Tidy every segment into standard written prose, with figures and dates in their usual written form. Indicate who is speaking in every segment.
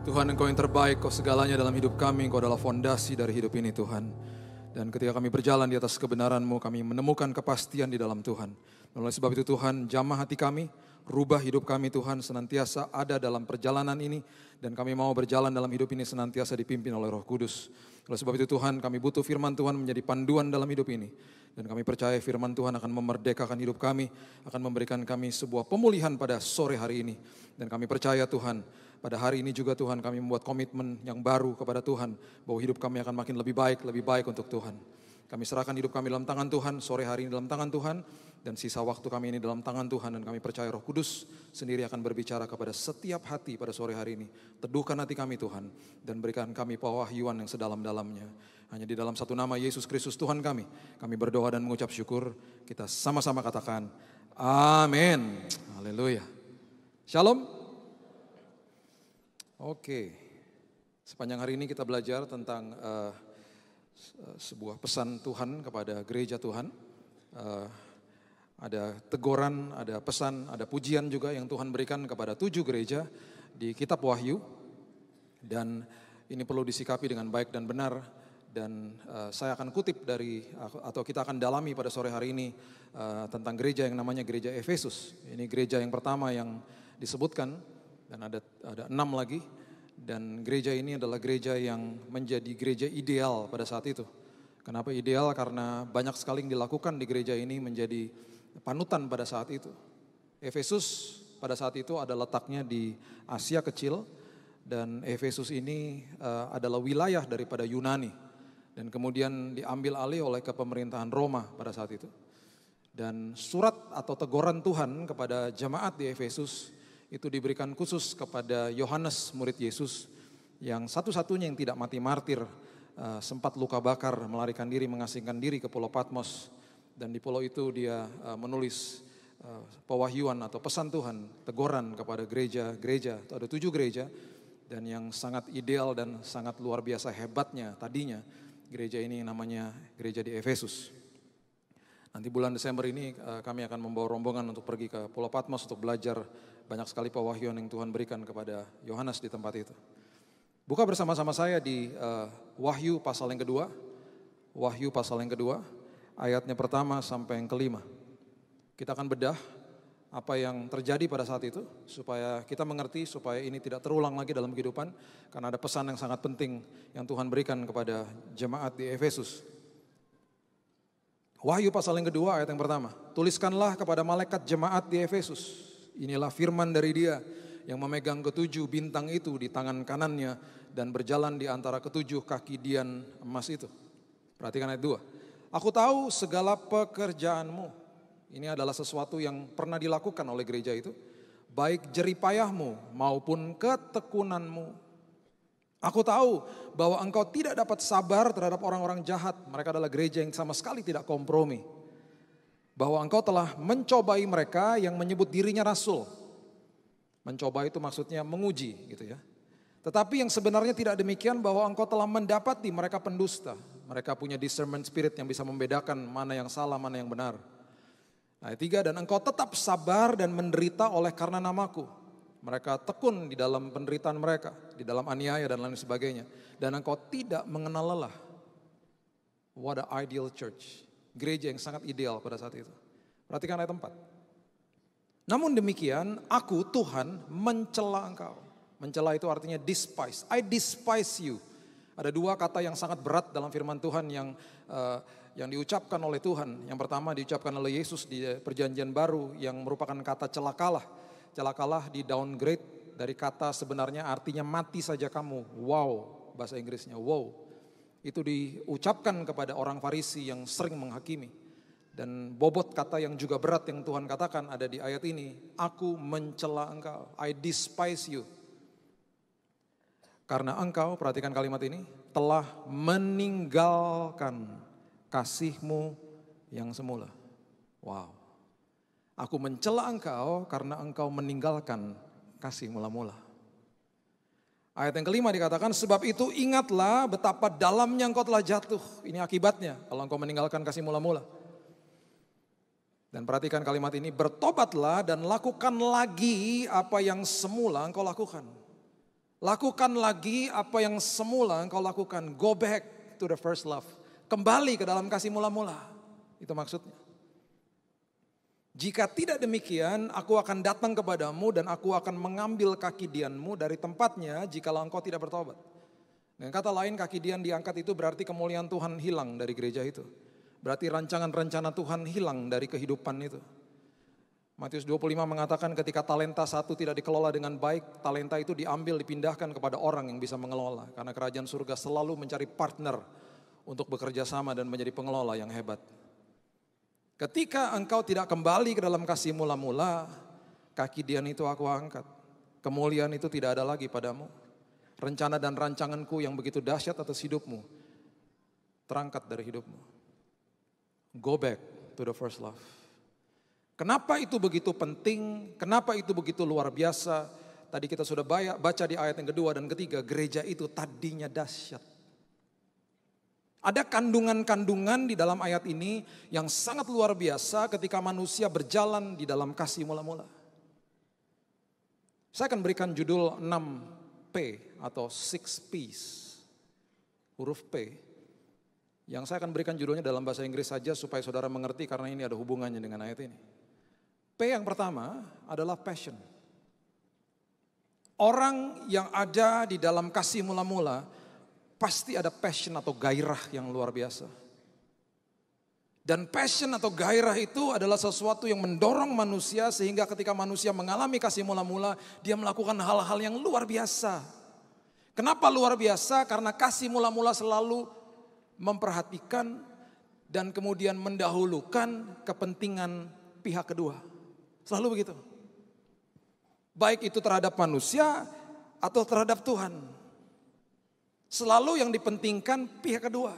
Speaker 1: Tuhan, Engkau yang terbaik, Kau segalanya dalam hidup kami, Engkau adalah fondasi dari hidup ini Tuhan. Dan ketika kami berjalan di atas kebenaran-Mu, kami menemukan kepastian di dalam Tuhan. Dan oleh sebab itu Tuhan, jamah hati kami, rubah hidup kami Tuhan, senantiasa ada dalam perjalanan ini. Dan kami mau berjalan dalam hidup ini senantiasa dipimpin oleh Roh Kudus. Oleh sebab itu Tuhan, kami butuh firman Tuhan menjadi panduan dalam hidup ini. Dan kami percaya firman Tuhan akan memerdekakan hidup kami, akan memberikan kami sebuah pemulihan pada sore hari ini. Dan kami percaya Tuhan, pada hari ini juga Tuhan kami membuat komitmen yang baru kepada Tuhan, bahwa hidup kami akan makin lebih baik untuk Tuhan. Kami serahkan hidup kami dalam tangan Tuhan, sore hari ini dalam tangan Tuhan, dan sisa waktu kami ini dalam tangan Tuhan. Dan kami percaya Roh Kudus sendiri akan berbicara kepada setiap hati pada sore hari ini. Teduhkan hati kami Tuhan, dan berikan kami pewahyuan yang sedalam-dalamnya. Hanya di dalam satu nama Yesus Kristus Tuhan kami berdoa dan mengucap syukur. Kita sama-sama katakan, amin. Haleluya. Shalom. Oke, sepanjang hari ini kita belajar tentang sebuah pesan Tuhan kepada gereja Tuhan. Ada teguran, ada pesan, ada pujian juga yang Tuhan berikan kepada 7 gereja di kitab Wahyu. Dan ini perlu disikapi dengan baik dan benar. Dan saya akan kutip dari, atau kita akan dalami pada sore hari ini tentang gereja yang namanya gereja Efesus. Ini gereja yang pertama yang disebutkan, dan ada 6 lagi. Dan gereja ini adalah gereja yang menjadi gereja ideal pada saat itu. Kenapa ideal? Karena banyak sekali yang dilakukan di gereja ini menjadi panutan pada saat itu. Efesus pada saat itu ada letaknya di Asia Kecil. Dan Efesus ini adalah wilayah daripada Yunani. Dan kemudian diambil alih oleh kepemerintahan Roma pada saat itu. Dan surat atau teguran Tuhan kepada jemaat di Efesus itu diberikan khusus kepada Yohanes murid Yesus yang satu-satunya yang tidak mati martir, sempat luka bakar, melarikan diri, mengasingkan diri ke Pulau Patmos. Dan di pulau itu dia menulis pewahyuan atau pesan Tuhan, teguran kepada gereja-gereja, ada 7 gereja. Dan yang sangat ideal dan sangat luar biasa hebatnya tadinya, gereja ini namanya gereja di Efesus. Nanti bulan Desember ini kami akan membawa rombongan untuk pergi ke Pulau Patmos untuk belajar banyak sekali pewahyuan yang Tuhan berikan kepada Yohanes di tempat itu. Buka bersama-sama saya di Wahyu pasal yang kedua. Wahyu pasal yang kedua, ayatnya pertama sampai yang kelima. Kita akan bedah apa yang terjadi pada saat itu, supaya kita mengerti, supaya ini tidak terulang lagi dalam kehidupan. Karena ada pesan yang sangat penting yang Tuhan berikan kepada jemaat di Efesus. Wahyu pasal yang kedua ayat yang pertama. Tuliskanlah kepada malaikat jemaat di Efesus. Inilah firman dari Dia yang memegang ke7 bintang itu di tangan kanannya dan berjalan di antara ke7 kaki dian emas itu. Perhatikan ayat 2. Aku tahu segala pekerjaanmu. Ini adalah sesuatu yang pernah dilakukan oleh gereja itu. Baik jeripayahmu maupun ketekunanmu. Aku tahu bahwa engkau tidak dapat sabar terhadap orang-orang jahat. Mereka adalah gereja yang sama sekali tidak kompromi. Bahwa engkau telah mencobai mereka yang menyebut dirinya rasul. Mencoba itu maksudnya menguji gitu ya. Tetapi yang sebenarnya tidak demikian, bahwa engkau telah mendapati mereka pendusta. Mereka punya discernment spirit yang bisa membedakan mana yang salah, mana yang benar. Ayat 3, dan engkau tetap sabar dan menderita oleh karena namaku. Mereka tekun di dalam penderitaan mereka, di dalam aniaya dan lain sebagainya. Dan engkau tidak mengenal lelah. What an ideal church. Gereja yang sangat ideal pada saat itu. Perhatikan ayat 4. Namun demikian, aku Tuhan mencela engkau. Mencela itu artinya despise. I despise you. Ada 2 kata yang sangat berat dalam firman Tuhan yang diucapkan oleh Tuhan. Yang pertama diucapkan oleh Yesus di perjanjian baru yang merupakan kata celakalah. Celakalah di downgrade dari kata sebenarnya artinya mati saja kamu. Wow, bahasa Inggrisnya wow. Itu diucapkan kepada orang Farisi yang sering menghakimi. Dan bobot kata yang juga berat yang Tuhan katakan ada di ayat ini. Aku mencela engkau. I despise you. Karena engkau, perhatikan kalimat ini, telah meninggalkan kasihmu yang semula. Wow. Aku mencela engkau karena engkau meninggalkan kasih mula-mula. Ayat yang kelima dikatakan, sebab itu ingatlah betapa dalamnya engkau telah jatuh. Ini akibatnya kalau engkau meninggalkan kasih mula-mula. Dan perhatikan kalimat ini, bertobatlah dan lakukan lagi apa yang semula engkau lakukan. Lakukan lagi apa yang semula engkau lakukan. Go back to the first love. Kembali ke dalam kasih mula-mula. Itu maksudnya. Jika tidak demikian, aku akan datang kepadamu dan aku akan mengambil kaki Dianmu dari tempatnya jikalau engkau tidak bertobat. Dengan kata lain, kaki Dian diangkat itu berarti kemuliaan Tuhan hilang dari gereja itu. Berarti rancangan rencana Tuhan hilang dari kehidupan itu. Matius 25 mengatakan ketika talenta satu tidak dikelola dengan baik, talenta itu diambil dipindahkan kepada orang yang bisa mengelola. Karena kerajaan surga selalu mencari partner untuk bekerja sama dan menjadi pengelola yang hebat. Ketika engkau tidak kembali ke dalam kasih mula-mula, kaki Dian itu aku angkat. Kemuliaan itu tidak ada lagi padamu. Rencana dan rancanganku yang begitu dahsyat atas hidupmu, terangkat dari hidupmu. Go back to the first love. Kenapa itu begitu penting? Kenapa itu begitu luar biasa? Tadi kita sudah baca di ayat yang kedua dan ketiga, gereja itu tadinya dahsyat. Ada kandungan-kandungan di dalam ayat ini yang sangat luar biasa ketika manusia berjalan di dalam kasih mula-mula. Saya akan berikan judul 6P atau 6 P's. Huruf P. Yang saya akan berikan judulnya dalam bahasa Inggris saja supaya saudara mengerti karena ini ada hubungannya dengan ayat ini. P yang pertama adalah passion. Orang yang ada di dalam kasih mula-mula pasti ada passion atau gairah yang luar biasa. Dan passion atau gairah itu adalah sesuatu yang mendorong manusia sehingga ketika manusia mengalami kasih mula-mula, dia melakukan hal-hal yang luar biasa. Kenapa luar biasa? Karena kasih mula-mula selalu memperhatikan dan kemudian mendahulukan kepentingan pihak kedua. Selalu begitu. Baik itu terhadap manusia atau terhadap Tuhan. Selalu yang dipentingkan pihak kedua.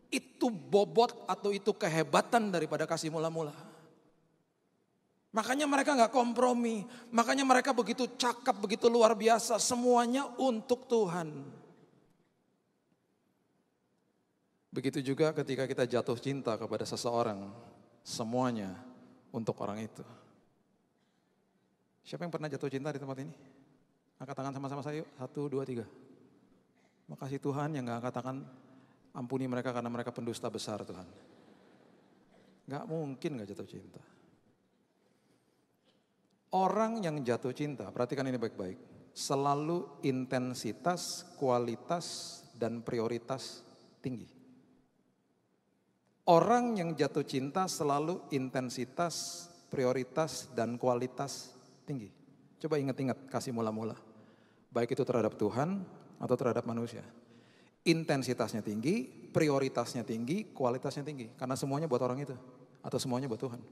Speaker 1: Itu bobot atau itu kehebatan daripada kasih mula-mula. Makanya mereka gak kompromi. Makanya mereka begitu cakap, begitu luar biasa. Semuanya untuk Tuhan. Begitu juga ketika kita jatuh cinta kepada seseorang. Semuanya untuk orang itu. Siapa yang pernah jatuh cinta di tempat ini? Angkat tangan sama-sama saya yuk. 1, 2, 3. Makasih Tuhan yang gak katakan ampuni mereka karena mereka pendusta besar Tuhan. Gak mungkin gak jatuh cinta. Orang yang jatuh cinta, perhatikan ini baik-baik. Selalu intensitas, kualitas, dan prioritas tinggi. Orang yang jatuh cinta selalu intensitas, prioritas, dan kualitas tinggi. Coba ingat-ingat kasih mula-mula. Baik itu terhadap Tuhan atau terhadap manusia. Intensitasnya tinggi, prioritasnya tinggi, kualitasnya tinggi. Karena semuanya buat orang itu. Atau semuanya buat Tuhan.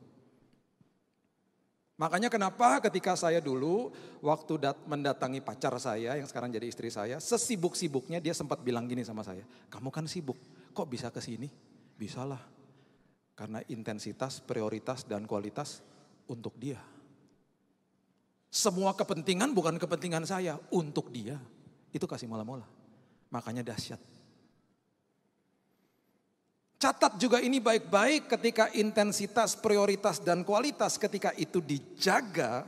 Speaker 1: Makanya kenapa ketika saya dulu waktu mendatangi pacar saya yang sekarang jadi istri saya. Sesibuk-sibuknya dia sempat bilang gini sama saya. Kamu kan sibuk, kok bisa ke sini? Bisalah. Karena intensitas, prioritas, dan kualitas untuk dia. Semua kepentingan bukan kepentingan saya, untuk dia. Itu kasih mula-mula. Makanya dahsyat. Catat juga ini baik-baik ketika intensitas, prioritas, dan kualitas ketika itu dijaga.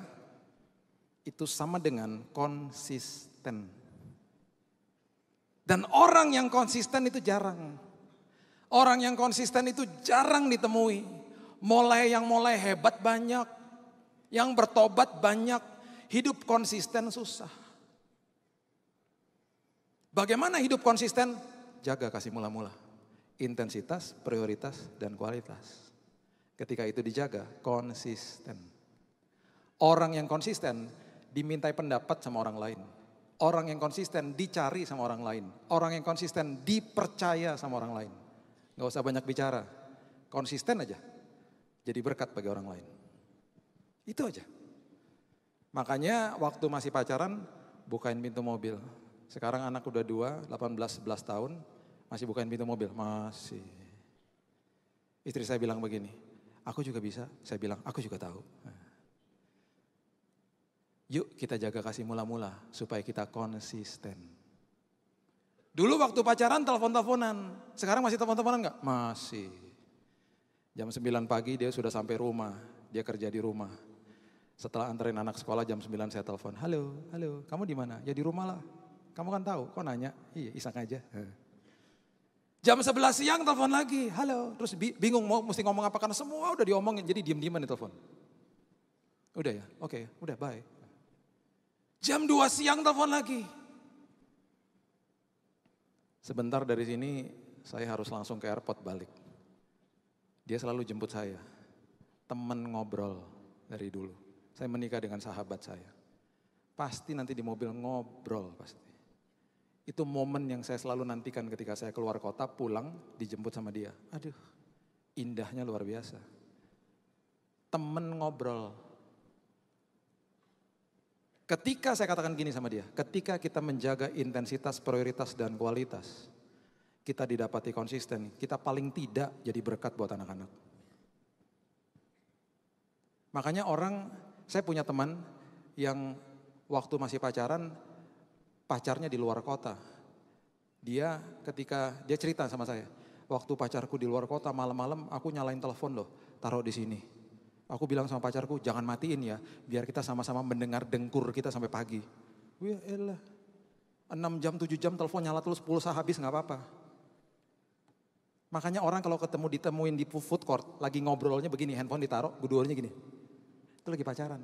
Speaker 1: Itu sama dengan konsisten. Dan orang yang konsisten itu jarang. Orang yang konsisten itu jarang ditemui. Yang mulai hebat banyak. Yang bertobat banyak. Hidup konsisten susah. Bagaimana hidup konsisten? Jaga kasih mula-mula. Intensitas, prioritas, dan kualitas. Ketika itu dijaga, konsisten. Orang yang konsisten dimintai pendapat sama orang lain. Orang yang konsisten dicari sama orang lain. Orang yang konsisten dipercaya sama orang lain. Gak usah banyak bicara. Konsisten aja. Jadi berkat bagi orang lain. Itu aja. Makanya waktu masih pacaran, bukain pintu mobil. Sekarang anak udah 2, 18, 11 tahun, masih bukain pintu mobil. Masih. Istri saya bilang begini, aku juga bisa. Saya bilang, aku juga tahu. Yuk kita jaga kasih mula-mula, supaya kita konsisten. Dulu waktu pacaran telepon-teleponan, sekarang masih telepon-teleponan gak? Masih. Jam 9 pagi dia sudah sampai rumah, dia kerja di rumah. Setelah anterin anak sekolah jam 9 saya telepon, halo, kamu di mana? Ya di rumah lah. Kamu kan tahu, kok nanya? Iya, iseng aja. Jam 11 siang telepon lagi, halo. Terus bingung mau mesti ngomong apa karena semua udah diomongin, jadi diem-dieman di telepon. Udah ya, oke, udah bye. Jam 2 siang telepon lagi. Sebentar dari sini saya harus langsung ke airport balik. Dia selalu jemput saya, teman ngobrol dari dulu. Saya menikah dengan sahabat saya. Pasti nanti di mobil ngobrol pasti. Itu momen yang saya selalu nantikan ketika saya keluar kota, pulang, dijemput sama dia. Aduh, indahnya luar biasa. Temen ngobrol. Ketika saya katakan gini sama dia, ketika kita menjaga intensitas, prioritas, dan kualitas, kita didapati konsisten, kita paling tidak jadi berkat buat anak-anak. Makanya saya punya teman yang waktu masih pacaran, pacarnya di luar kota. Ketika dia cerita sama saya, waktu pacarku di luar kota malam-malam aku nyalain telepon loh, taruh di sini. Aku bilang sama pacarku, jangan matiin ya, biar kita sama-sama mendengar dengkur kita sampai pagi. Wih elah, 6 jam, 7 jam telepon nyala terus pulsa habis gak apa-apa. Makanya orang kalau ditemuin di food court, lagi ngobrolnya begini, handphone ditaruh, dua-duanya gini. Itu lagi pacaran.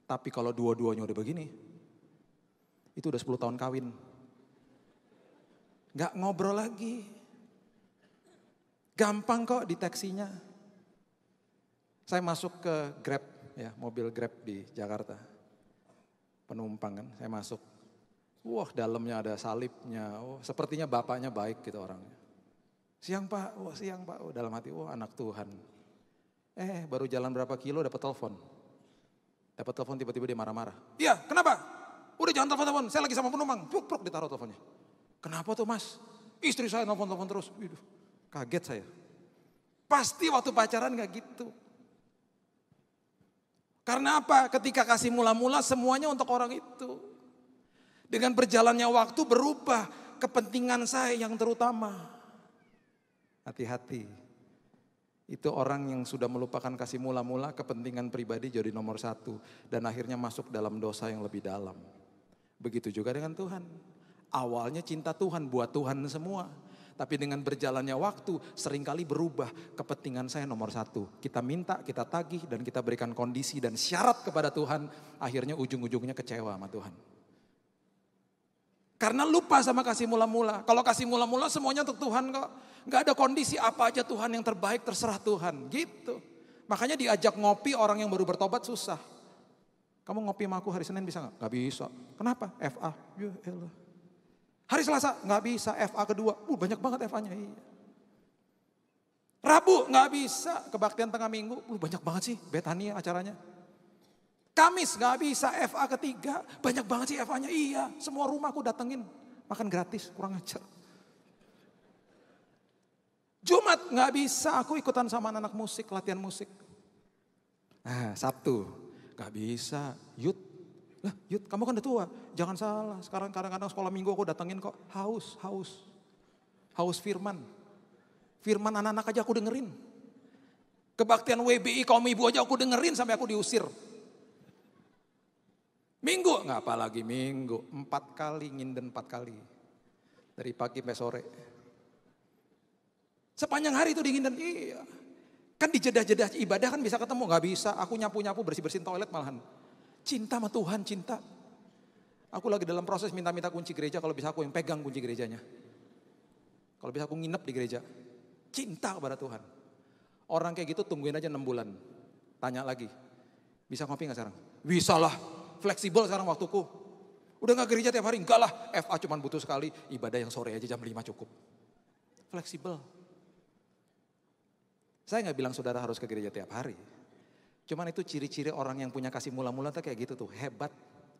Speaker 1: Tapi kalau dua-duanya udah begini, itu udah 10 tahun kawin. Gak ngobrol lagi. Gampang kok deteksinya. Saya masuk ke Grab, ya mobil Grab di Jakarta. Penumpang kan, saya masuk. Wah dalamnya ada salibnya, sepertinya bapaknya baik gitu orangnya. Siang pak, siang pak, dalam hati, anak Tuhan. Baru jalan berapa kilo dapat telepon. Dapat telepon tiba-tiba dia marah-marah. Iya, kenapa? Udah jangan telepon-telepon, saya lagi sama penumpang. Pruk ditaruh teleponnya. Kenapa tuh mas? Istri saya telepon-telepon terus. Waduh, kaget saya. Pasti waktu pacaran gak gitu. Karena apa? Ketika kasih mula-mula semuanya untuk orang itu. Dengan berjalannya waktu berubah kepentingan saya yang terutama. Hati-hati. Itu orang yang sudah melupakan kasih mula-mula, kepentingan pribadi jadi nomor 1. Dan akhirnya masuk dalam dosa yang lebih dalam. Begitu juga dengan Tuhan. Awalnya cinta Tuhan, buat Tuhan semua. Tapi dengan berjalannya waktu seringkali berubah kepentingan saya nomor 1. Kita minta, kita tagih dan kita berikan kondisi dan syarat kepada Tuhan. Akhirnya ujung-ujungnya kecewa sama Tuhan. Karena lupa sama kasih mula-mula. Kalau kasih mula-mula semuanya untuk Tuhan kok. Gak ada kondisi apa aja Tuhan yang terbaik terserah Tuhan. Gitu. Makanya diajak ngopi orang yang baru bertobat susah. Kamu ngopi sama aku hari Senin bisa gak? Gak bisa. Kenapa? FA. Ya elah. Hari Selasa gak bisa, FA kedua. Banyak banget FA-nya. Iya. Rabu gak bisa, kebaktian tengah minggu. Banyak banget sih Betania acaranya. Kamis gak bisa, FA ketiga. Banyak banget sih FA-nya. Iya, semua rumah aku datengin. Makan gratis, kurang ajar. Jumat gak bisa, aku ikutan sama anak musik, latihan musik. Sabtu gak bisa, Youth. Lah Yud kamu kan udah tua, jangan salah. Sekarang kadang-kadang sekolah minggu aku datengin kok. Haus firman. Firman anak-anak aja aku dengerin. Kebaktian WBI kaum ibu aja aku dengerin sampai aku diusir. Minggu, nggak apa lagi minggu. 4 kali nginden 4 kali. Dari pagi sampai sore. Sepanjang hari itu dinginden, iya. Kan di jeda-jeda ibadah kan bisa ketemu, nggak bisa. Aku nyapu-nyapu bersih-bersihin toilet malahan. Cinta sama Tuhan, cinta. Aku lagi dalam proses minta-minta kunci gereja, kalau bisa aku yang pegang kunci gerejanya. Kalau bisa aku nginep di gereja. Cinta kepada Tuhan. Orang kayak gitu tungguin aja 6 bulan. Tanya lagi, bisa ngopi gak sekarang? Bisa lah, fleksibel sekarang waktuku. Udah gak gereja tiap hari? Enggak lah, FA cuma butuh sekali. Ibadah yang sore aja jam 5 cukup. Fleksibel. Saya gak bilang saudara harus ke gereja tiap hari. Cuman itu ciri-ciri orang yang punya kasih mula-mula tuh kayak gitu tuh. Hebat.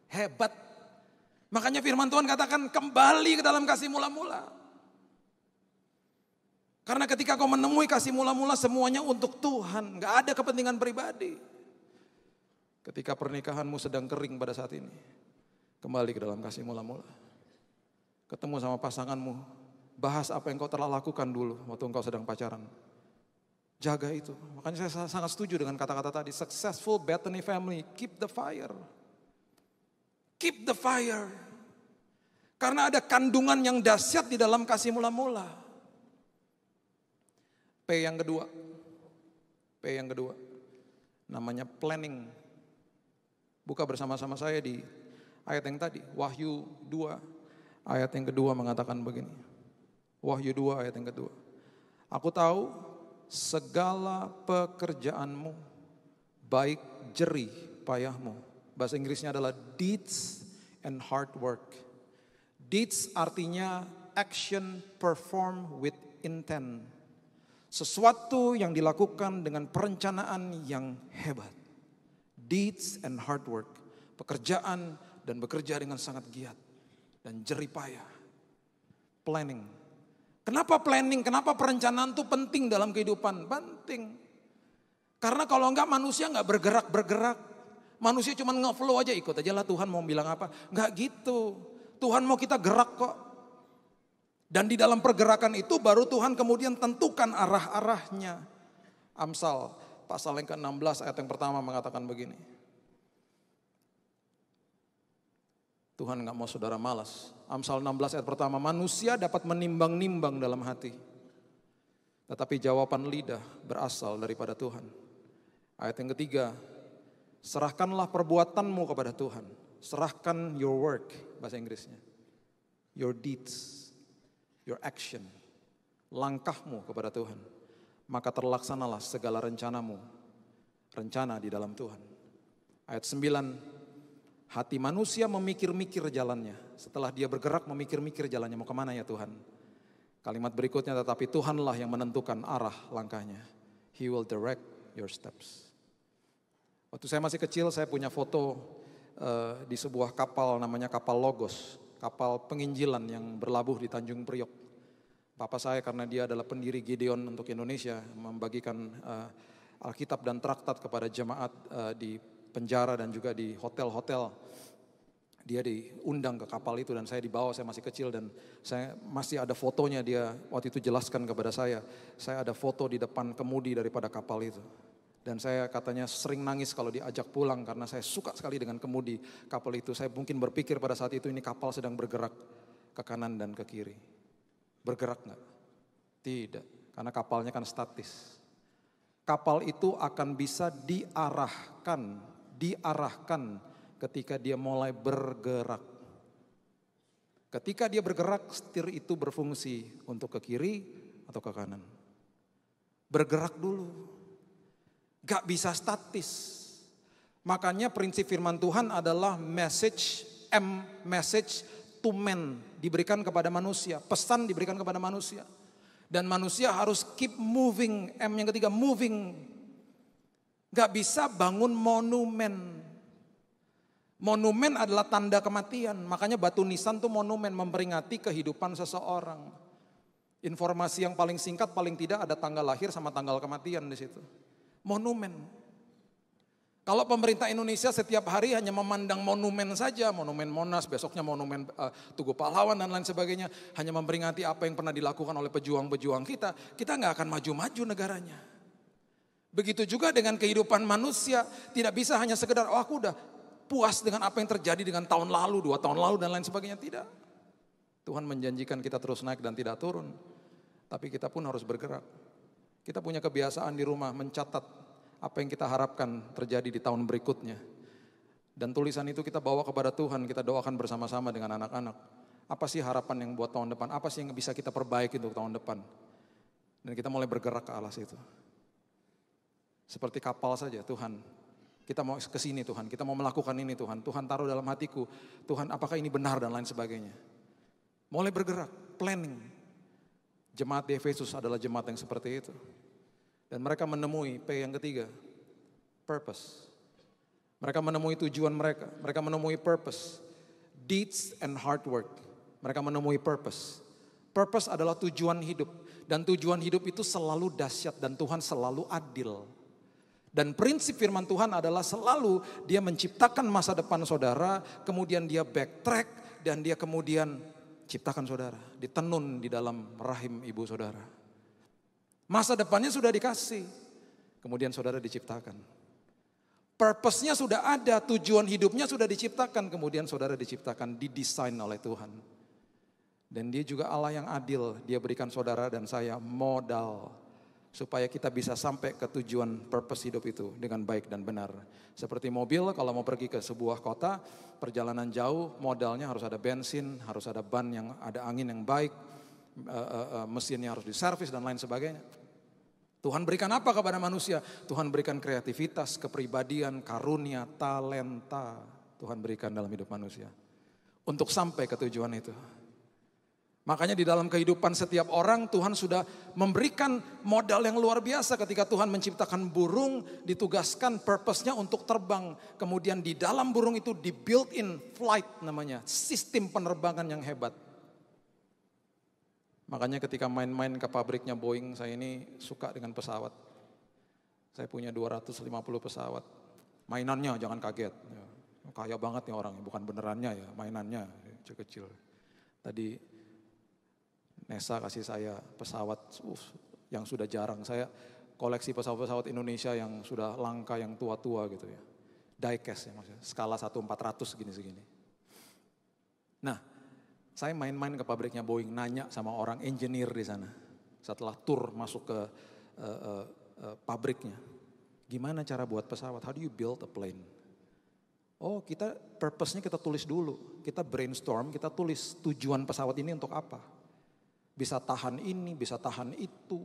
Speaker 1: Hebat. Makanya firman Tuhan katakan kembali ke dalam kasih mula-mula. Karena ketika kau menemui kasih mula-mula semuanya untuk Tuhan. Gak ada kepentingan pribadi. Ketika pernikahanmu sedang kering pada saat ini. Kembali ke dalam kasih mula-mula. Ketemu sama pasanganmu. Bahas apa yang kau telah lakukan dulu waktu engkau sedang pacaran. Jaga itu. Makanya saya sangat setuju dengan kata-kata tadi. Successful Bethany family, keep the fire. Keep the fire. Karena ada kandungan yang dahsyat di dalam kasih mula-mula. P yang kedua. Namanya planning. Buka bersama-sama saya di ayat yang tadi. Wahyu 2 ayat yang kedua mengatakan begini. Wahyu 2 ayat yang kedua. Aku tahu segala pekerjaanmu, baik jerih payahmu. Bahasa Inggrisnya adalah deeds and hard work. Deeds artinya action performed with intent. Sesuatu yang dilakukan dengan perencanaan yang hebat. Deeds and hard work. Pekerjaan dan bekerja dengan sangat giat dan jerih payah. Planning. Kenapa planning? Kenapa perencanaan itu penting dalam kehidupan? Penting. Karena kalau enggak manusia enggak bergerak. Manusia cuma nge-flow aja, ikut aja lah Tuhan mau bilang apa. Enggak gitu. Tuhan mau kita gerak kok. Dan di dalam pergerakan itu baru Tuhan kemudian tentukan arah-arahnya. Amsal pasal yang ke-16 ayat yang pertama mengatakan begini. Tuhan gak mau saudara malas. Amsal 16 ayat pertama, manusia dapat menimbang-nimbang dalam hati. Tetapi jawaban lidah berasal daripada Tuhan. Ayat yang ketiga, serahkanlah perbuatanmu kepada Tuhan. Serahkan your work, bahasa Inggrisnya. Your deeds. Your action, langkahmu kepada Tuhan, maka terlaksanalah segala rencanamu, rencana di dalam Tuhan. Ayat 9, hati manusia memikir-mikir jalannya, setelah dia bergerak memikir-mikir jalannya, mau kemana ya Tuhan? Kalimat berikutnya, tetapi Tuhanlah yang menentukan arah langkahnya. He will direct your steps. Waktu saya masih kecil, saya punya foto di sebuah kapal namanya kapal Logos. Kapal penginjilan yang berlabuh di Tanjung Priok. Bapak saya karena dia adalah pendiri Gideon untuk Indonesia, membagikan Alkitab dan traktat kepada jemaat di penjara dan juga di hotel-hotel. Dia diundang ke kapal itu dan saya dibawa, saya masih kecil dan saya masih ada fotonya, dia waktu itu jelaskan kepada saya ada foto di depan kemudi daripada kapal itu. Dan saya katanya sering nangis kalau diajak pulang karena saya suka sekali dengan kemudi kapal itu. Saya mungkin berpikir pada saat itu ini kapal sedang bergerak ke kanan dan ke kiri. Bergerak enggak? Tidak, karena kapalnya kan statis. Kapal itu akan bisa diarahkan ketika dia mulai bergerak. Ketika dia bergerak, setir itu berfungsi untuk ke kiri atau ke kanan. Bergerak dulu. Gak bisa statis. Makanya prinsip firman Tuhan adalah message to man, diberikan kepada manusia. Pesan diberikan kepada manusia. Dan manusia harus keep moving. M yang ketiga, moving. Gak bisa bangun monumen. Monumen adalah tanda kematian. Makanya batu nisan itu monumen, memperingati kehidupan seseorang. Informasi yang paling singkat, paling tidak ada tanggal lahir sama tanggal kematian di situ. Monumen. Kalau pemerintah Indonesia setiap hari hanya memandang monumen saja, monumen Monas, besoknya monumen Tugu Pahlawan dan lain sebagainya, hanya memperingati apa yang pernah dilakukan oleh pejuang-pejuang kita nggak akan maju-maju negaranya. Begitu juga dengan kehidupan manusia, tidak bisa hanya sekedar, oh aku udah puas dengan apa yang terjadi dengan tahun lalu, 2 tahun lalu dan lain sebagainya, tidak. Tuhan menjanjikan kita terus naik dan tidak turun, tapi kita pun harus bergerak. Kita punya kebiasaan di rumah mencatat apa yang kita harapkan terjadi di tahun berikutnya. Dan tulisan itu kita bawa kepada Tuhan, kita doakan bersama-sama dengan anak-anak. Apa sih harapan yang buat tahun depan? Apa sih yang bisa kita perbaiki untuk tahun depan? Dan kita mulai bergerak ke arah situ. Seperti kapal saja, Tuhan. Kita mau ke sini Tuhan, kita mau melakukan ini Tuhan. Tuhan taruh dalam hatiku, Tuhan apakah ini benar dan lain sebagainya. Mulai bergerak, planning. Jemaat di Efesus adalah jemaat yang seperti itu. Dan mereka menemui P yang ketiga, purpose. Mereka menemui tujuan mereka. Mereka menemui purpose. Deeds and hard work. Mereka menemui purpose. Purpose adalah tujuan hidup. Dan tujuan hidup itu selalu dahsyat dan Tuhan selalu adil. Dan prinsip firman Tuhan adalah selalu dia menciptakan masa depan saudara, kemudian dia backtrack dan dia kemudian ciptakan saudara, ditenun di dalam rahim ibu saudara. Masa depannya sudah dikasih, kemudian saudara diciptakan. Purpose-nya sudah ada, tujuan hidupnya sudah diciptakan, kemudian saudara diciptakan, didesain oleh Tuhan. Dan dia juga Allah yang adil. Dia berikan saudara dan saya modal supaya kita bisa sampai ke tujuan purpose hidup itu dengan baik dan benar. Seperti mobil kalau mau pergi ke sebuah kota, perjalanan jauh, modalnya harus ada bensin, harus ada ban yang ada angin yang baik, mesinnya harus diservis dan lain sebagainya. Tuhan berikan apa kepada manusia? Tuhan berikan kreativitas, kepribadian, karunia, talenta. Tuhan berikan dalam hidup manusia untuk sampai ke tujuan itu. Makanya di dalam kehidupan setiap orang Tuhan sudah memberikan modal yang luar biasa ketika Tuhan menciptakan burung, ditugaskan purpose-nya untuk terbang. Kemudian di dalam burung itu di built-in flight namanya, sistem penerbangan yang hebat. Makanya ketika main-main ke pabriknya Boeing, saya ini suka dengan pesawat. Saya punya 250 pesawat. Mainannya jangan kaget. Kaya banget nih orangnya, bukan benerannya ya, mainannya kecil-kecil. Tadi Nesa kasih saya pesawat yang sudah jarang. Saya koleksi pesawat-pesawat Indonesia yang sudah langka, yang tua-tua gitu ya. Diecast ya maksudnya, skala 1/400 segini-segini. Nah, saya main-main ke pabriknya Boeing, nanya sama orang engineer di sana. Setelah tur masuk ke pabriknya. Gimana cara buat pesawat? How do you build a plane? Oh, kita purpose-nya kita tulis dulu. Kita brainstorm, kita tulis tujuan pesawat ini untuk apa. Bisa tahan ini, bisa tahan itu.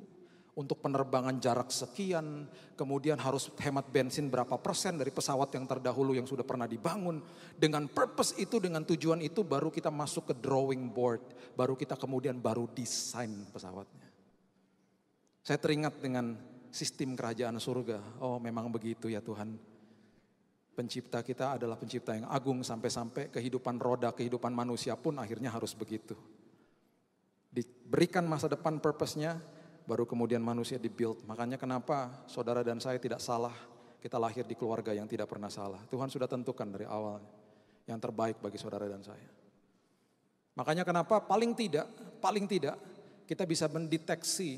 Speaker 1: Untuk penerbangan jarak sekian. Kemudian harus hemat bensin berapa persen dari pesawat yang terdahulu yang sudah pernah dibangun. Dengan purpose itu, dengan tujuan itu baru kita masuk ke drawing board. Baru kita kemudian baru desain pesawatnya. Saya teringat dengan sistem kerajaan surga. Oh memang begitu ya Tuhan. Pencipta kita adalah pencipta yang agung sampai-sampai kehidupan roda, kehidupan manusia pun akhirnya harus begitu. Diberikan masa depan purpose-nya, baru kemudian manusia dibuild. Makanya kenapa saudara dan saya tidak salah, kita lahir di keluarga yang tidak pernah salah. Tuhan sudah tentukan dari awal yang terbaik bagi saudara dan saya. Makanya kenapa paling tidak kita bisa mendeteksi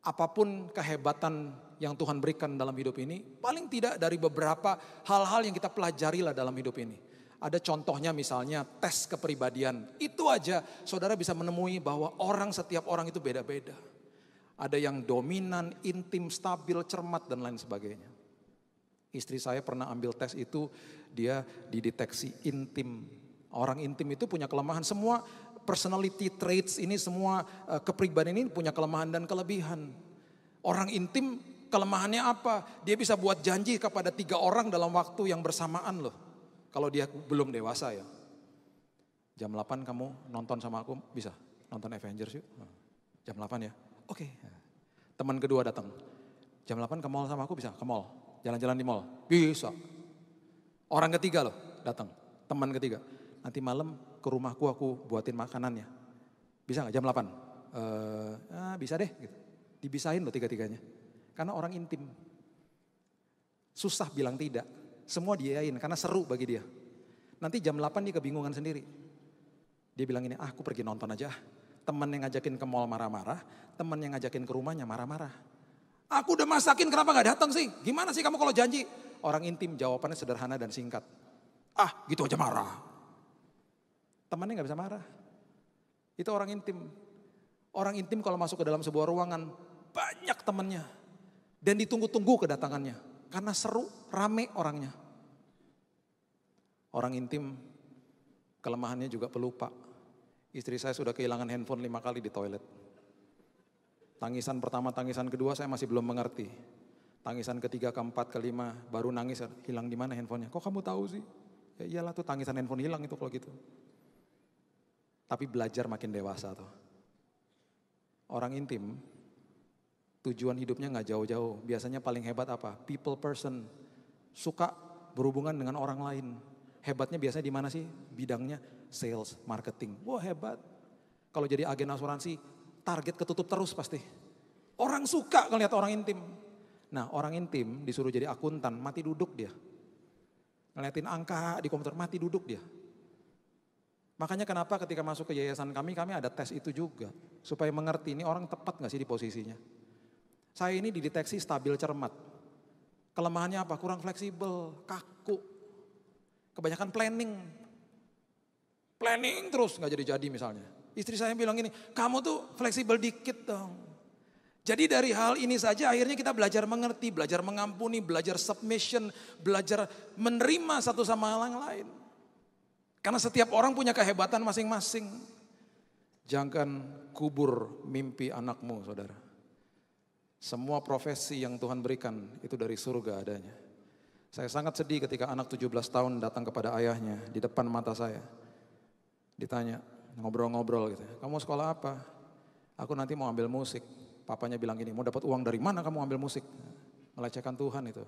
Speaker 1: apapun kehebatan yang Tuhan berikan dalam hidup ini, paling tidak dari beberapa hal-hal yang kita pelajari lah dalam hidup ini. Ada contohnya misalnya tes kepribadian. Itu aja saudara bisa menemui bahwa setiap orang itu beda-beda. Ada yang dominan, intim, stabil, cermat dan lain sebagainya. Istri saya pernah ambil tes itu, dia dideteksi intim. Orang intim itu punya kelemahan. Semua personality traits ini, semua kepribadian ini punya kelemahan dan kelebihan. Orang intim kelemahannya apa? Dia bisa buat janji kepada 3 orang dalam waktu yang bersamaan loh. Kalau dia belum dewasa ya. Jam 8 kamu nonton sama aku, bisa? Nonton Avengers yuk. Jam 8 ya? Oke. Teman kedua datang. Jam 8 ke mall sama aku, bisa? Ke mall. Jalan-jalan di mall. Bisa. Orang ketiga loh datang. Teman ketiga. Nanti malam ke rumahku aku buatin makanannya. Bisa gak jam 8? Bisa deh. Gitu. Dibisain loh 3-3-nya. Karena orang intim. Susah bilang tidak. Semua diayain karena seru bagi dia. Nanti jam 8 dia kebingungan sendiri. Dia bilang ini, aku pergi nonton aja. Teman yang ngajakin ke mall marah-marah, teman yang ngajakin ke rumahnya marah-marah. Aku udah masakin kenapa gak datang sih? Gimana sih kamu kalau janji? Orang intim jawabannya sederhana dan singkat. Gitu aja marah. Temannya gak bisa marah. Itu orang intim. Orang intim kalau masuk ke dalam sebuah ruangan, banyak temannya. Dan ditunggu-tunggu kedatangannya. Karena seru, rame orangnya. Orang intim, kelemahannya juga pelupa. Istri saya sudah kehilangan handphone 5 kali di toilet. Tangisan pertama, tangisan kedua saya masih belum mengerti. Tangisan ketiga, keempat, kelima, baru nangis, hilang di mana handphonenya? Kok kamu tahu sih? Ya iyalah tuh tangisan handphone hilang itu kalau gitu. Tapi belajar makin dewasa tuh. Orang intim, tujuan hidupnya gak jauh-jauh. Biasanya paling hebat apa? People person. Suka berhubungan dengan orang lain. Hebatnya biasanya di mana sih? Bidangnya sales, marketing. Wah hebat. Kalau jadi agen asuransi, target ketutup terus pasti. Orang suka ngelihat orang intim. Nah orang intim disuruh jadi akuntan, mati duduk dia. Ngeliatin angka di komputer, mati duduk dia. Makanya kenapa ketika masuk ke yayasan kami ada tes itu juga. Supaya mengerti ini orang tepat gak sih di posisinya. Saya ini dideteksi stabil cermat. Kelemahannya apa? Kurang fleksibel, kaku. Kebanyakan planning. Planning terus gak jadi-jadi misalnya. Istri saya bilang gini, kamu tuh fleksibel dikit dong. Jadi dari hal ini saja akhirnya kita belajar mengerti, belajar mengampuni, belajar submission, belajar menerima satu sama yang lain. Karena setiap orang punya kehebatan masing-masing. Jangan kubur mimpi anakmu, saudara. Semua profesi yang Tuhan berikan itu dari surga adanya. Saya sangat sedih ketika anak 17 tahun datang kepada ayahnya di depan mata saya. Ditanya, ngobrol-ngobrol gitu. Kamu sekolah apa? Aku nanti mau ambil musik. Papanya bilang gini, mau dapat uang dari mana kamu ambil musik? Melecehkan Tuhan itu.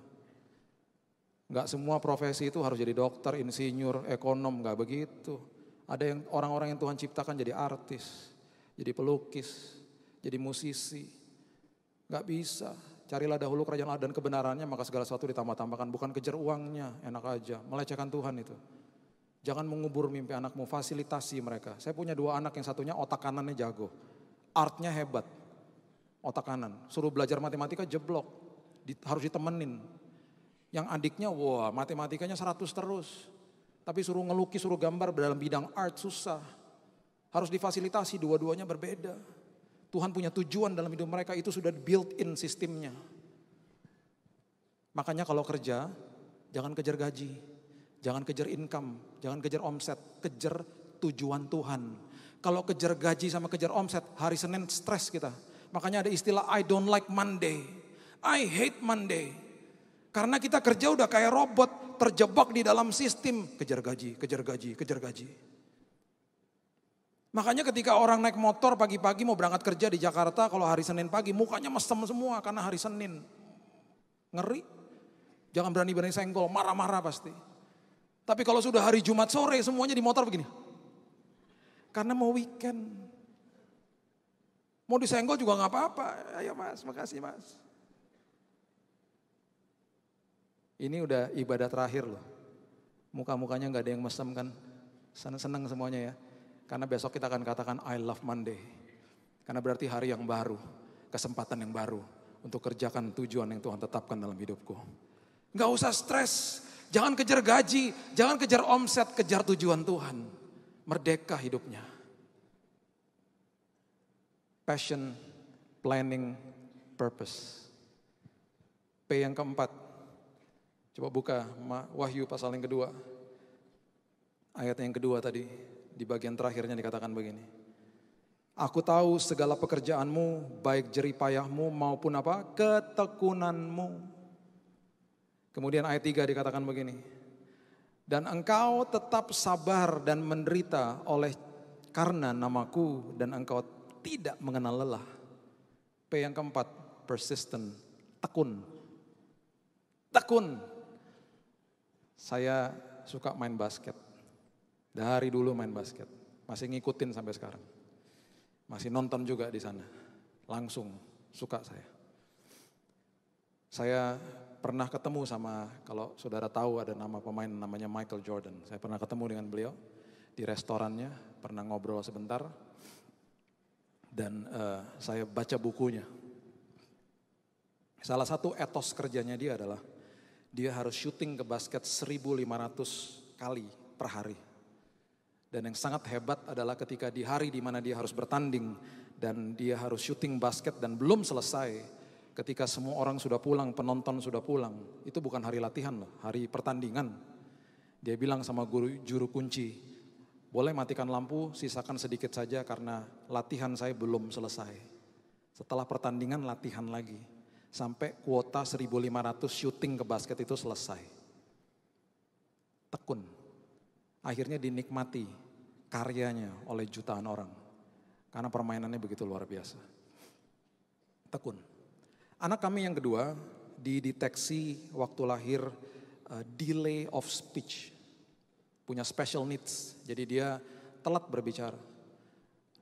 Speaker 1: Enggak semua profesi itu harus jadi dokter, insinyur, ekonom, enggak begitu. Ada yang orang-orang yang Tuhan ciptakan jadi artis, jadi pelukis, jadi musisi. Enggak bisa. Carilah dahulu kerajaan Allah dan kebenarannya, maka segala sesuatu ditambah-tambahkan. Bukan kejar uangnya, enak aja. Melecehkan Tuhan itu. Jangan mengubur mimpi anakmu, fasilitasi mereka. Saya punya 2 anak, yang satunya otak kanannya jago. Artnya hebat, otak kanan. Suruh belajar matematika jeblok, harus ditemenin. Yang adiknya, wah matematikanya 100 terus. Tapi suruh ngelukis, suruh gambar dalam bidang art susah. Harus difasilitasi, dua-duanya berbeda. Tuhan punya tujuan dalam hidup mereka, itu sudah built-in sistemnya. Makanya kalau kerja, jangan kejar gaji, jangan kejar income, jangan kejar omset, kejar tujuan Tuhan. Kalau kejar gaji sama kejar omset, hari Senin stres kita. Makanya ada istilah I don't like Monday, I hate Monday. Karena kita kerja udah kayak robot, terjebak di dalam sistem, kejar gaji, kejar gaji, kejar gaji. Makanya ketika orang naik motor pagi-pagi mau berangkat kerja di Jakarta, kalau hari Senin pagi mukanya mesem semua karena hari Senin. Ngeri. Jangan berani-berani senggol, marah-marah pasti. Tapi kalau sudah hari Jumat sore semuanya di motor begini. Karena mau weekend. Mau disenggol juga gak apa-apa. Ayo mas, makasih mas. Ini udah ibadah terakhir loh. Muka-mukanya gak ada yang mesem kan. Seneng-seneng semuanya ya. Karena besok kita akan katakan I love Monday. Karena berarti hari yang baru, kesempatan yang baru untuk kerjakan tujuan yang Tuhan tetapkan dalam hidupku. Gak usah stres, jangan kejar gaji, jangan kejar omset, kejar tujuan Tuhan. Merdeka hidupnya. Passion, planning, purpose. P yang keempat. Coba buka Wahyu pasal yang kedua. Ayat yang kedua tadi. Di bagian terakhirnya dikatakan begini. Aku tahu segala pekerjaanmu, baik jeripayahmu maupun apa? Ketekunanmu. Kemudian ayat 3 dikatakan begini. Dan engkau tetap sabar dan menderita oleh karena namaku dan engkau tidak mengenal lelah. P yang keempat, persistent, tekun. Tekun. Saya suka main basket. Dari dulu main basket, masih ngikutin sampai sekarang. Masih nonton juga di sana, langsung suka saya. Saya pernah ketemu sama, kalau saudara tahu ada nama pemain namanya Michael Jordan. Saya pernah ketemu dengan beliau di restorannya, pernah ngobrol sebentar. Dan saya baca bukunya. Salah satu etos kerjanya dia adalah, dia harus syuting ke basket 1.500 kali per hari. Dan yang sangat hebat adalah ketika di hari di mana dia harus bertanding dan dia harus syuting basket dan belum selesai, ketika semua orang sudah pulang, penonton sudah pulang, itu bukan hari latihan loh, hari pertandingan. Dia bilang sama guru juru kunci, boleh matikan lampu, sisakan sedikit saja karena latihan saya belum selesai. Setelah pertandingan latihan lagi, sampai kuota 1.500 syuting ke basket itu selesai. Tekun. Akhirnya dinikmati karyanya oleh jutaan orang. Karena permainannya begitu luar biasa. Tekun. Anak kami yang kedua dideteksi waktu lahir delay of speech. Punya special needs. Jadi dia telat berbicara.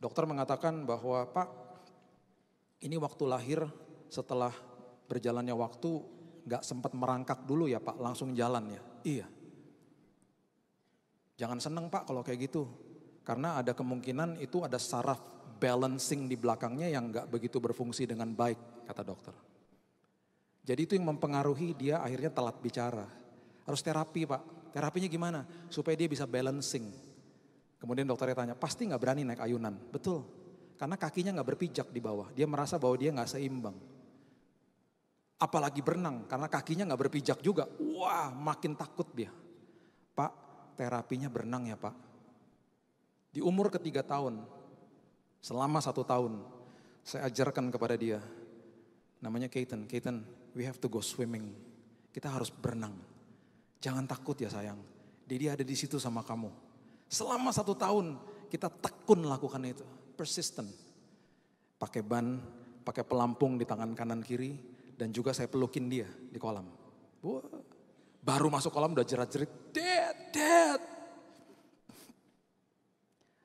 Speaker 1: Dokter mengatakan bahwa Pak, ini waktu lahir setelah berjalannya waktu gak sempat merangkak dulu ya Pak, langsung jalan ya. Iya. Jangan seneng Pak kalau kayak gitu. Karena ada kemungkinan itu ada saraf balancing di belakangnya yang gak begitu berfungsi dengan baik, kata dokter. Jadi itu yang mempengaruhi dia akhirnya telat bicara. Harus terapi Pak. Terapinya gimana? Supaya dia bisa balancing. Kemudian dokternya tanya, pasti gak berani naik ayunan? Betul, karena kakinya gak berpijak di bawah. Dia merasa bahwa dia gak seimbang. Apalagi berenang, karena kakinya gak berpijak juga. Wah, makin takut dia. Pak, terapinya berenang ya Pak. Di umur ke-3 tahun, selama 1 tahun, saya ajarkan kepada dia. Namanya Keaton, we have to go swimming. Kita harus berenang. Jangan takut ya sayang, dia ada di situ sama kamu. Selama 1 tahun, kita tekun lakukan itu. Persistent. Pakai ban, pakai pelampung di tangan kanan kiri, dan juga saya pelukin dia di kolam. Wah, baru masuk kolam udah jerat-jerit, Dad.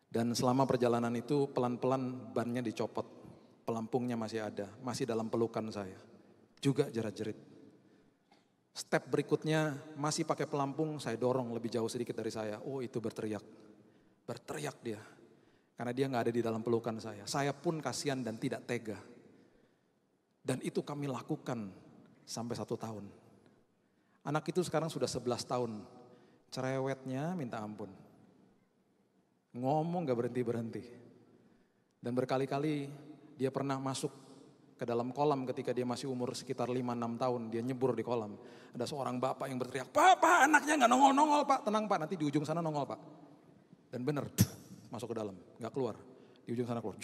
Speaker 1: Dan selama perjalanan itu pelan-pelan bannya dicopot. Pelampungnya masih ada, masih dalam pelukan saya. Juga jerat-jerit. Step berikutnya masih pakai pelampung, saya dorong lebih jauh sedikit dari saya. Oh itu berteriak. Berteriak dia. Karena dia gak ada di dalam pelukan saya. Saya pun kasihan dan tidak tega. Dan itu kami lakukan sampai 1 tahun. Anak itu sekarang sudah 11 tahun. Cerewetnya minta ampun. Ngomong gak berhenti-berhenti. Dan berkali-kali dia pernah masuk ke dalam kolam ketika dia masih umur sekitar 5-6 tahun. Dia nyebur di kolam. Ada seorang bapak yang berteriak, Pak anaknya gak nongol-nongol Pak. Tenang Pak, nanti di ujung sana nongol Pak. Dan benar, masuk ke dalam, gak keluar. Di ujung sana keluar.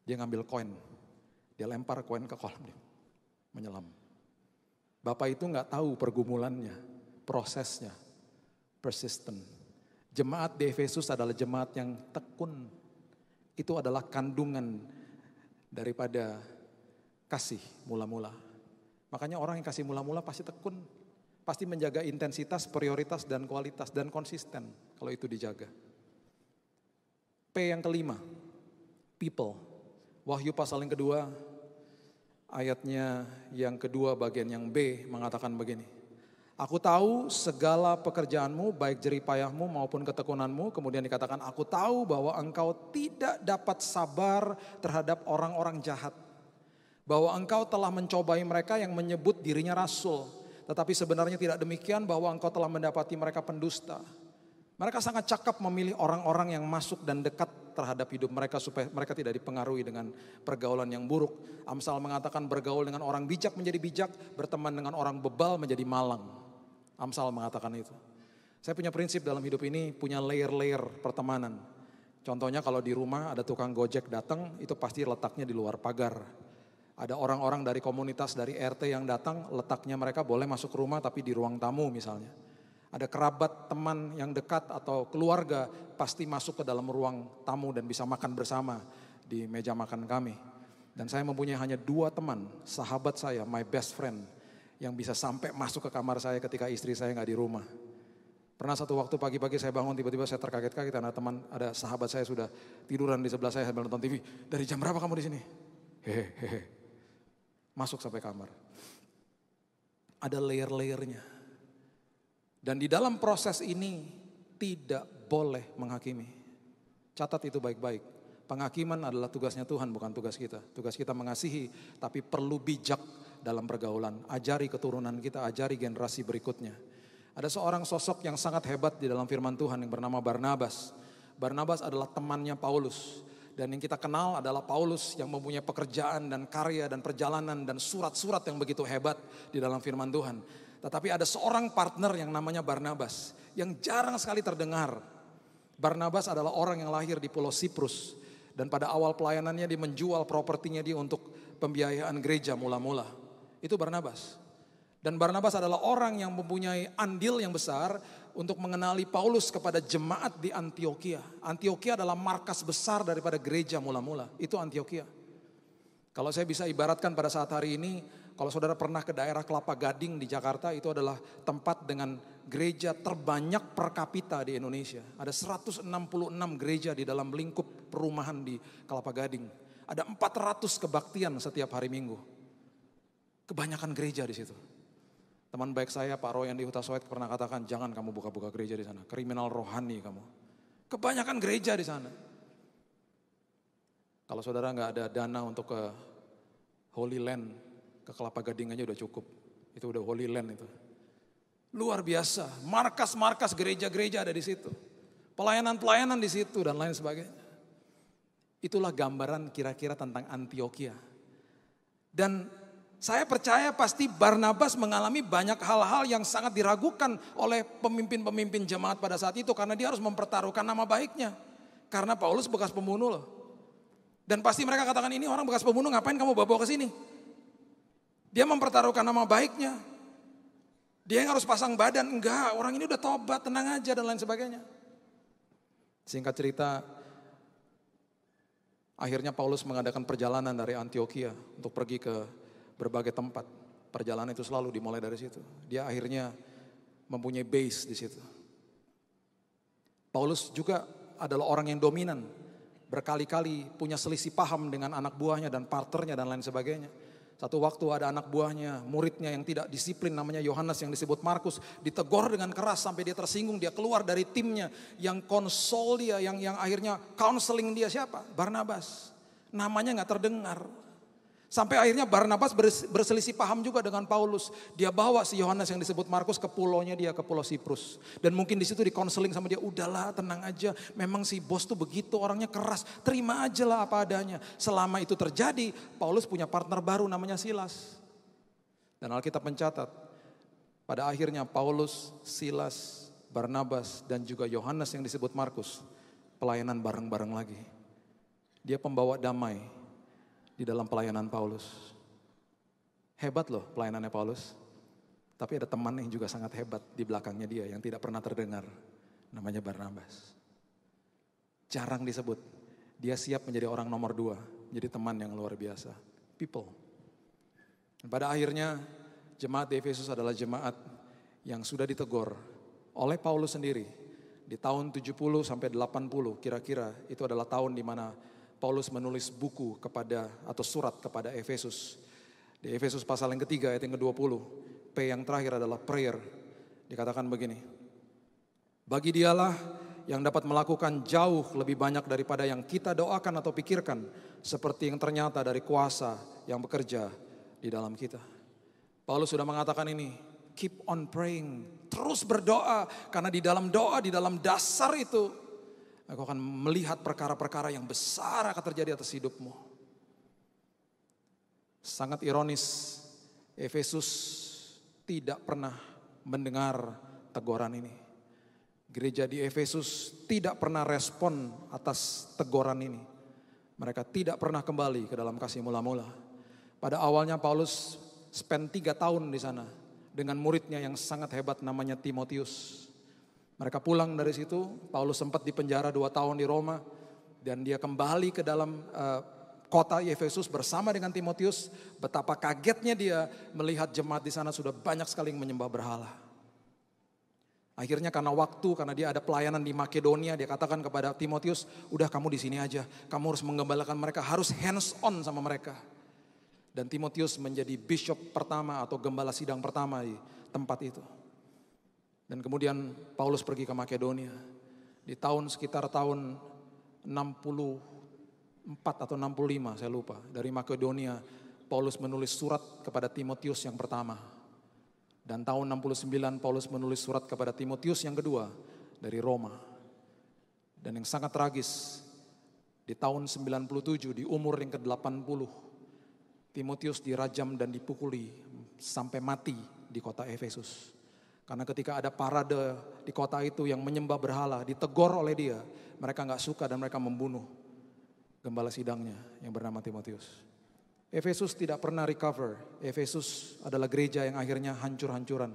Speaker 1: Dia ngambil koin. Dia lempar koin ke kolam. Dia menyelam. Bapak itu gak tahu pergumulannya, prosesnya. Persistent. Jemaat di Efesus adalah jemaat yang tekun. Itu adalah kandungan daripada kasih mula-mula. Makanya orang yang kasih mula-mula pasti tekun. Pasti menjaga intensitas, prioritas, dan kualitas. Dan konsisten kalau itu dijaga. P yang kelima, people. Wahyu pasal yang kedua, ayatnya yang kedua bagian yang B mengatakan begini. Aku tahu segala pekerjaanmu, baik jeripayahmu maupun ketekunanmu. Kemudian dikatakan, aku tahu bahwa engkau tidak dapat sabar terhadap orang-orang jahat. Bahwa engkau telah mencobai mereka yang menyebut dirinya rasul. Tetapi sebenarnya tidak demikian, bahwa engkau telah mendapati mereka pendusta. Mereka sangat cakap memilih orang-orang yang masuk dan dekat terhadap hidup mereka supaya mereka tidak dipengaruhi dengan pergaulan yang buruk. Amsal mengatakan bergaul dengan orang bijak menjadi bijak, berteman dengan orang bebal menjadi malang. Amsal mengatakan itu. Saya punya prinsip dalam hidup ini, punya layer-layer pertemanan. Contohnya kalau di rumah ada tukang gojek datang, itu pasti letaknya di luar pagar. Ada orang-orang dari komunitas, dari RT yang datang, letaknya mereka boleh masuk ke rumah tapi di ruang tamu misalnya. Ada kerabat, teman yang dekat atau keluarga pasti masuk ke dalam ruang tamu dan bisa makan bersama di meja makan kami. Dan saya mempunyai hanya 2 teman, sahabat saya, my best friend, yang bisa sampai masuk ke kamar saya ketika istri saya gak di rumah. Pernah satu waktu pagi-pagi saya bangun, tiba-tiba saya terkaget-kaget karena ada sahabat saya sudah tiduran di sebelah saya sambil nonton TV. Dari jam berapa kamu di sini? Hehehe. Masuk sampai kamar. Ada layer-layernya. Dan di dalam proses ini tidak boleh menghakimi. Catat itu baik-baik. Penghakiman adalah tugasnya Tuhan, bukan tugas kita. Tugas kita mengasihi, tapi perlu bijak dalam pergaulan. Ajari keturunan kita, ajari generasi berikutnya. Ada seorang sosok yang sangat hebat di dalam firman Tuhan yang bernama Barnabas. Barnabas adalah temannya Paulus. Dan yang kita kenal adalah Paulus yang mempunyai pekerjaan dan karya dan perjalanan dan surat-surat yang begitu hebat di dalam firman Tuhan. Tetapi ada seorang partner yang namanya Barnabas yang jarang sekali terdengar. Barnabas adalah orang yang lahir di Pulau Siprus. Dan pada awal pelayanannya dia menjual propertinya dia untuk pembiayaan gereja mula-mula. Itu Barnabas. Dan Barnabas adalah orang yang mempunyai andil yang besar untuk mengenali Paulus kepada jemaat di Antioquia. Antioquia adalah markas besar daripada gereja mula-mula. Itu Antioquia. Kalau saya bisa ibaratkan pada saat hari ini, kalau saudara pernah ke daerah Kelapa Gading di Jakarta, itu adalah tempat dengan gereja terbanyak per kapita di Indonesia. Ada 166 gereja di dalam lingkup perumahan di Kelapa Gading. Ada 400 kebaktian setiap hari Minggu. Kebanyakan gereja di situ. Teman baik saya Pak Royan di Huta Soet pernah katakan, jangan kamu buka-buka gereja di sana, kriminal rohani kamu. Kebanyakan gereja di sana. Kalau saudara nggak ada dana untuk ke Holy Land, ke Kelapa Gading aja udah cukup. Itu udah Holy Land itu. Luar biasa, markas-markas gereja-gereja ada di situ. Pelayanan-pelayanan di situ dan lain sebagainya. Itulah gambaran kira-kira tentang Antiokhia. Dan saya percaya pasti Barnabas mengalami banyak hal-hal yang sangat diragukan oleh pemimpin-pemimpin jemaat pada saat itu. Karena dia harus mempertaruhkan nama baiknya. Karena Paulus bekas pembunuh loh. Dan pasti mereka katakan, ini orang bekas pembunuh, ngapain kamu bawa ke sini? Dia mempertaruhkan nama baiknya. Dia yang harus pasang badan, enggak, orang ini udah tobat, tenang aja dan lain sebagainya. Singkat cerita, akhirnya Paulus mengadakan perjalanan dari Antiokhia untuk pergi ke berbagai tempat. Perjalanan itu selalu dimulai dari situ. Dia akhirnya mempunyai base di situ. Paulus juga adalah orang yang dominan. Berkali-kali punya selisih paham dengan anak buahnya dan partnernya dan lain sebagainya. Satu waktu ada anak buahnya, muridnya yang tidak disiplin namanya Yohanes yang disebut Markus. Ditegur dengan keras sampai dia tersinggung, dia keluar dari timnya. Yang konsol dia, yang akhirnya counseling dia siapa? Barnabas. Namanya gak terdengar. Sampai akhirnya Barnabas berselisih paham juga dengan Paulus. Dia bawa si Yohanes yang disebut Markus ke pulaunya dia, ke pulau Siprus. Dan mungkin di situ dikonseling sama dia, udahlah tenang aja. Memang si bos tuh begitu, orangnya keras. Terima aja lah apa adanya. Selama itu terjadi, Paulus punya partner baru namanya Silas. Dan Alkitab mencatat, pada akhirnya Paulus, Silas, Barnabas, dan juga Yohanes yang disebut Markus, pelayanan bareng-bareng lagi. Dia pembawa damai di dalam pelayanan Paulus. Hebat loh pelayanannya Paulus. Tapi ada teman yang juga sangat hebat di belakangnya dia yang tidak pernah terdengar. Namanya Barnabas. Jarang disebut. Dia siap menjadi orang nomor 2. Jadi teman yang luar biasa. People. Dan pada akhirnya jemaat di Efesus adalah jemaat yang sudah ditegur oleh Paulus sendiri. Di tahun 70 sampai 80 kira-kira itu adalah tahun di mana Paulus menulis buku kepada atau surat kepada Efesus. Di Efesus pasal yang ketiga ayat yang ke-20. P yang terakhir adalah prayer. Dikatakan begini. Bagi dialah yang dapat melakukan jauh lebih banyak daripada yang kita doakan atau pikirkan. Seperti yang ternyata dari kuasa yang bekerja di dalam kita. Paulus sudah mengatakan ini. Keep on praying. Terus berdoa. Karena di dalam doa, di dalam dasar itu, aku akan melihat perkara-perkara yang besar akan terjadi atas hidupmu. Sangat ironis, Efesus tidak pernah mendengar teguran ini. Gereja di Efesus tidak pernah respon atas teguran ini. Mereka tidak pernah kembali ke dalam kasih mula-mula. Pada awalnya Paulus spend 3 tahun di sana dengan muridnya yang sangat hebat namanya Timotius. Mereka pulang dari situ, Paulus sempat dipenjara 2 tahun di Roma. Dan dia kembali ke dalam kota Efesus bersama dengan Timotius. Betapa kagetnya dia melihat jemaat di sana sudah banyak sekali yang menyembah berhala. Akhirnya karena waktu, karena dia ada pelayanan di Makedonia, dia katakan kepada Timotius, udah kamu di sini aja. Kamu harus menggembalakan mereka, harus hands on sama mereka. Dan Timotius menjadi bishop pertama atau gembala sidang pertama di tempat itu. Dan kemudian Paulus pergi ke Makedonia. Di sekitar tahun 64 atau 65 saya lupa. Dari Makedonia Paulus menulis surat kepada Timotius yang pertama. Dan tahun 69 Paulus menulis surat kepada Timotius yang kedua dari Roma. Dan yang sangat tragis, di tahun 97 di umur yang ke-80 Timotius dirajam dan dipukuli sampai mati di kota Efesus. Karena ketika ada parade di kota itu yang menyembah berhala, ditegur oleh dia. Mereka gak suka dan mereka membunuh gembala sidangnya yang bernama Timotius. Efesus tidak pernah recover. Efesus adalah gereja yang akhirnya hancur-hancuran.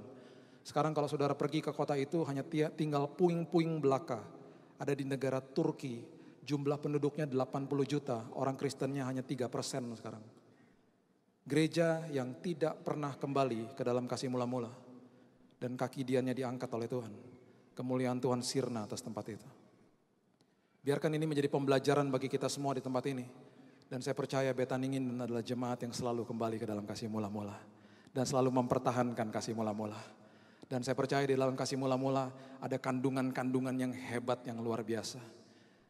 Speaker 1: Sekarang kalau saudara pergi ke kota itu hanya tinggal puing-puing belaka. Ada di negara Turki, jumlah penduduknya 80 juta, orang Kristennya hanya 3% sekarang. Gereja yang tidak pernah kembali ke dalam kasih mula-mula. Dan kaki diannya diangkat oleh Tuhan. Kemuliaan Tuhan sirna atas tempat itu. Biarkan ini menjadi pembelajaran bagi kita semua di tempat ini. Dan saya percaya Betaningin adalah jemaat yang selalu kembali ke dalam kasih mula-mula. Dan selalu mempertahankan kasih mula-mula. Dan saya percaya di dalam kasih mula-mula ada kandungan-kandungan yang hebat, yang luar biasa.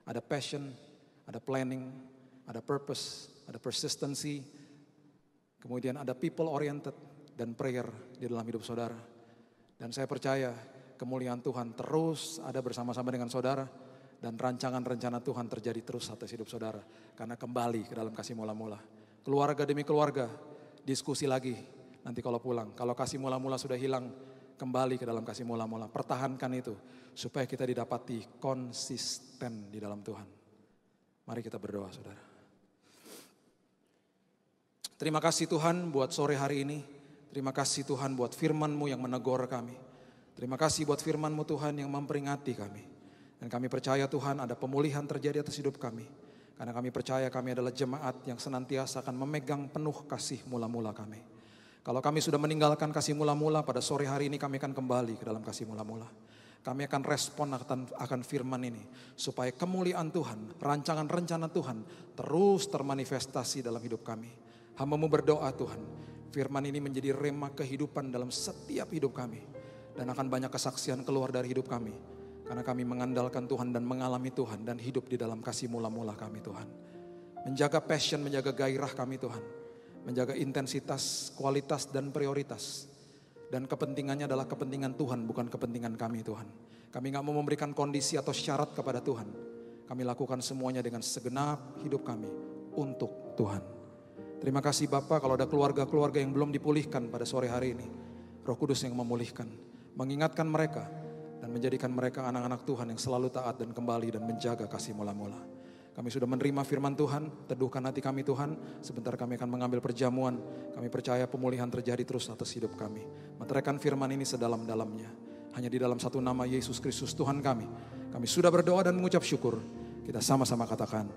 Speaker 1: Ada passion, ada planning, ada purpose, ada persistency. Kemudian ada people oriented dan prayer di dalam hidup saudara. Dan saya percaya kemuliaan Tuhan terus ada bersama-sama dengan saudara. Dan rancangan-rencana Tuhan terjadi terus atas hidup saudara. Karena kembali ke dalam kasih mula-mula. Keluarga demi keluarga, diskusi lagi nanti kalau pulang. Kalau kasih mula-mula sudah hilang, kembali ke dalam kasih mula-mula. Pertahankan itu supaya kita didapati konsisten di dalam Tuhan. Mari kita berdoa saudara. Terima kasih Tuhan buat sore hari ini. Terima kasih Tuhan buat firman-Mu yang menegur kami. Terima kasih buat firman-Mu Tuhan yang memperingati kami. Dan kami percaya Tuhan ada pemulihan terjadi atas hidup kami. Karena kami percaya kami adalah jemaat yang senantiasa akan memegang penuh kasih mula-mula kami. Kalau kami sudah meninggalkan kasih mula-mula, pada sore hari ini kami akan kembali ke dalam kasih mula-mula. Kami akan respon akan firman ini. Supaya kemuliaan Tuhan, rancangan rencana Tuhan terus termanifestasi dalam hidup kami. Hamba-Mu berdoa Tuhan, firman ini menjadi rema kehidupan dalam setiap hidup kami. Dan akan banyak kesaksian keluar dari hidup kami. Karena kami mengandalkan Tuhan dan mengalami Tuhan dan hidup di dalam kasih mula-mula kami Tuhan. Menjaga passion, menjaga gairah kami Tuhan. Menjaga intensitas, kualitas dan prioritas. Dan kepentingannya adalah kepentingan Tuhan, bukan kepentingan kami Tuhan. Kami gak mau memberikan kondisi atau syarat kepada Tuhan. Kami lakukan semuanya dengan segenap hidup kami untuk Tuhan. Terima kasih Bapak, kalau ada keluarga-keluarga yang belum dipulihkan pada sore hari ini. Roh Kudus yang memulihkan, mengingatkan mereka. Dan menjadikan mereka anak-anak Tuhan yang selalu taat dan kembali dan menjaga kasih mula-mula. Kami sudah menerima firman Tuhan, teduhkan hati kami Tuhan. Sebentar kami akan mengambil perjamuan. Kami percaya pemulihan terjadi terus atas hidup kami. Meteraikan firman ini sedalam-dalamnya. Hanya di dalam satu nama Yesus Kristus Tuhan kami. Kami sudah berdoa dan mengucap syukur. Kita sama-sama katakan,